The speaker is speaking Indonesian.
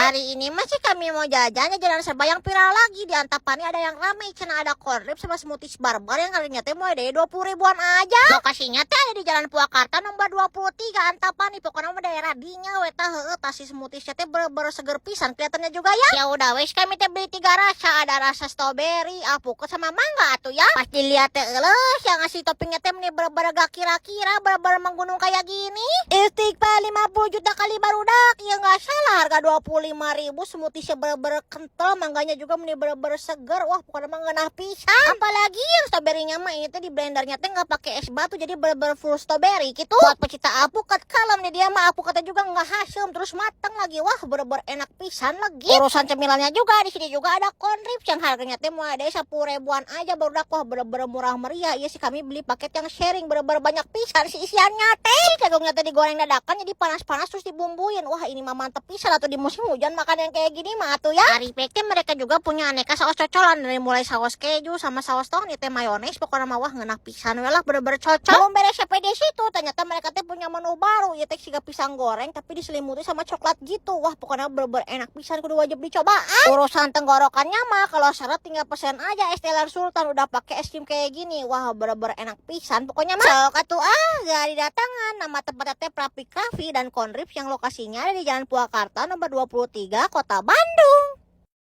Hari ini masih kami mau jajan jalan serba yang viral lagi. Di Antapani ada yang ramai, cina ada corn rib sama smoothies barbar yang harganya teh mulai dari 20 ribuan aja. Lokasinya teh ada di Jalan Purwakarta nomor 23 Antapani. Pokoknya mah daerah dinya we tah heueuh tah si smoothiesnya teh bener-bener seger pisan kelihatannya juga ya. Ya udah wes kami teh beli 3 rasa, ada rasa strawberry, alpukat sama mangga atuh ya. Pas dilihat teh eueuh yang ngasih toppingnya teh bener-bener gak kira-kira bener-bener menggunung kayak gini. Istighfar 50 juta kali barudak, ya nggak salah harga 25 ribu. Smoothiesnya bener-bener kental, mangganya juga bener-bener seger. Wah pokoknya mah ngeunah pisan. Apalagi yang stroberinya mah ini teh di blendernya teh nggak pakai es batu, jadi bener-bener full strawberry gitu. Buat pecinta alpukat kalem nih dia mah, alpukatnya juga nggak hasem terus matang lagi. Wah bener-bener enak pisan lagi. Urusan cemilannya juga di sini juga ada corn rib yang harganya teh mulai dari 10 ribuan aja barudak. Wah bener-bener murah meriah. Iya sih kami beli paket yang sharing, bener-bener banyak pisan si isiannya teh. Kagungnya teh digoreng dadakan jadi panas-panas terus dibumbuin. Wah ini mah mantep pisan atau di musim hujan makan yang kayak gini mah tuh ya. Hari peknya mereka juga punya aneka saus cocolan, dari mulai saus keju sama saus tomat teh mayones. Pokoknya mah wah ngeunah pisan we lah, bener-bener cocok. Belum beres sampai di situ ternyata mereka teh punya menu baru ya teh siga pisang goreng tapi diselimuti sama coklat gitu. Wah pokoknya bener-bener enak pisan, kudu wajib dicobaan. Urusan tenggorokannya mah kalau syarat tinggal pesen aja es teler sultan udah pakai es krim kayak gini. Wah bener-bener enak pisan pokoknya mah. Sok atuh gak didatangan. Nama tempatnya teh Prapi Cafe dan Corn Rib yang lokasinya ada di Jalan Purwakarta nomor 23 Kota Bandung.